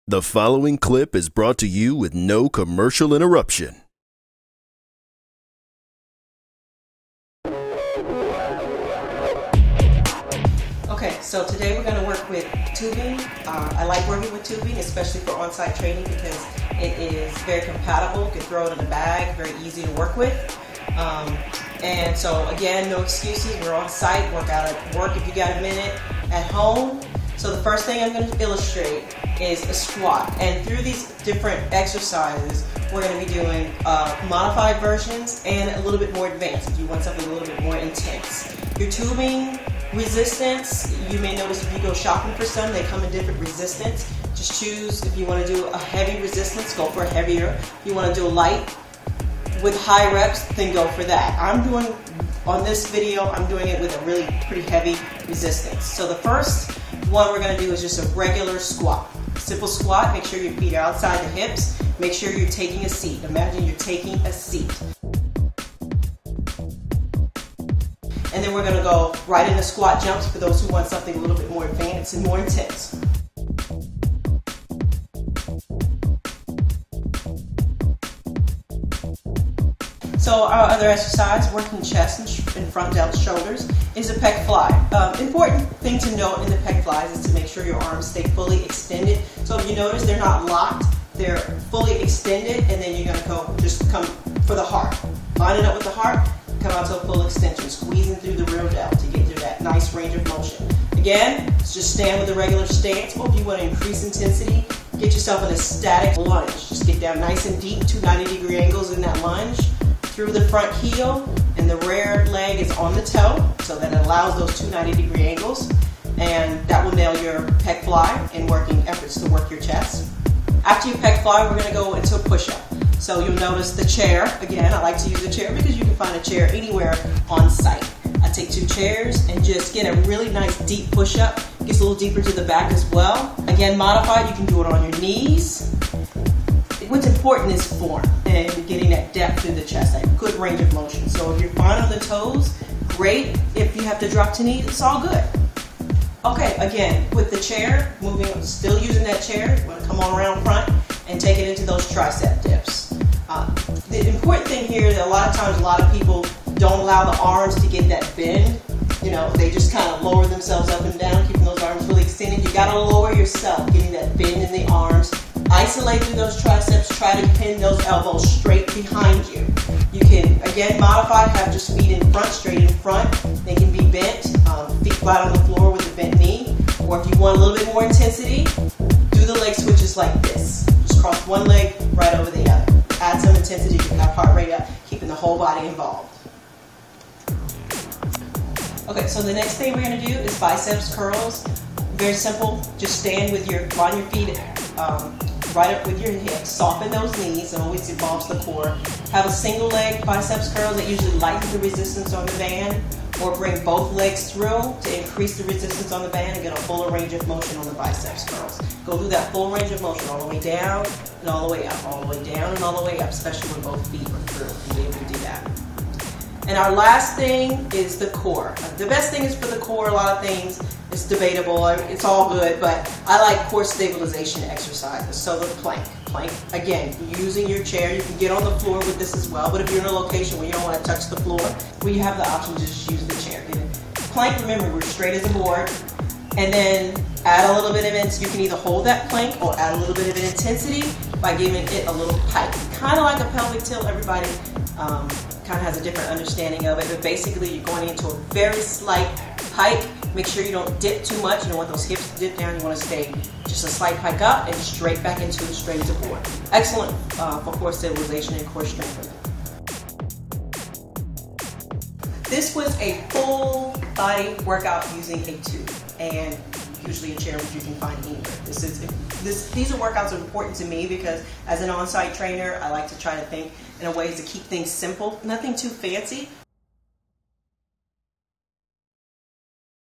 The following clip is brought to you with no commercial interruption. Okay, so today we're going to work with tubing. I like working with tubing, especially for on-site training, because it is very compatible. You can throw it in a bag, very easy to work with. And so again, no excuses. We're on site, work out at work if you got a minute, at home. So the first thing I'm going to illustrate is a squat. And through these different exercises, we're going to be doing modified versions and a little bit more advanced if you want something a little bit more intense. Your tubing resistance, you may notice if you go shopping for some, they come in different resistance. Just choose if you want to do a heavy resistance, go for a heavier. If you want to do a light with high reps, then go for that. On this video, I'm doing it with a really pretty heavy resistance. So the first one we're going to do is just a regular squat. Simple squat. Make sure your feet are outside the hips. Make sure you're taking a seat. Imagine you're taking a seat. And then we're going to go right into squat jumps for those who want something a little bit more advanced and more intense. So our other exercise, working chest and front delt shoulders, is a pec fly. Important thing to note in the pec flies is to make sure your arms stay fully extended. So if you notice they're not locked, they're fully extended, and then you're going to just come for the heart. Line it up with the heart, come out to a full extension, squeezing through the rear delt to get through that nice range of motion. Again, just stand with a regular stance, or if you want to increase intensity, get yourself in a static lunge. Just get down nice and deep, 2 90-degree angles in that lunge, through the front heel, and the rear leg is on the toe, so that it allows those 2 90-degree angles, and that will nail your pec fly in working efforts to work your chest. After you pec fly, we're going to go into a push-up. So you'll notice the chair. Again, I like to use a chair because you can find a chair anywhere on site. I take 2 chairs and just get a really nice deep push-up. Gets a little deeper to the back as well. Again, modified, you can do it on your knees. What's important is form and getting that depth through the chest, that good range of motion. So if you're fine on the toes, great. If you have to drop to knees, it's all good. Okay, again, with the chair, still using that chair, you want to come on around front and take it into those tricep dips. The important thing here is that a lot of times a lot of people don't allow the arms to get that bend. You know, they just kind of lower themselves up and down, keeping those arms really extended. You got to lower yourself, getting that bend in the arms. Isolate through those triceps, try to pin those elbows straight behind you. You can, again, modify, have just feet in front, straight in front. They can be bent, feet flat on the floor with a bent knee. Or if you want a little bit more intensity, do the leg switches like this. Just cross one leg right over the other. Add some intensity, you can have heart rate up, keeping the whole body involved. Okay, so the next thing we're going to do is biceps curls. Very simple. Just stand with line your feet right up with your hips. Soften those knees. It always involves the core. Have a single leg biceps curls that usually lighten the resistance on the band, or bring both legs through to increase the resistance on the band and get a fuller range of motion on the biceps curls. Go through that full range of motion all the way down and all the way up, all the way down and all the way up, especially when both feet are through and be able to do that. And our last thing is the core. The best thing is for the core. A lot of things, it's debatable, it's all good, but I like core stabilization exercises. So the plank. Plank, again, using your chair. You can get on the floor with this as well, but if you're in a location where you don't want to touch the floor, well, you have the option to just use the chair. Plank, remember, we're straight as a board, and then add a little bit of it. You can either hold that plank or add a little bit of an intensity by giving it a little pike. Kind of like a pelvic tilt. Everybody kind of has a different understanding of it, but basically you're going into a very slight pike. Make sure you don't dip too much. You don't want those hips to dip down. You want to stay just a slight pike up and straight back into it, straight as a board. Excellent for core stabilization and core strengthening. This was a full body workout using a tube and usually a chair which you can find anywhere. These are workouts that are important to me because as an on-site trainer, I like to try to think in a ways to keep things simple, nothing too fancy,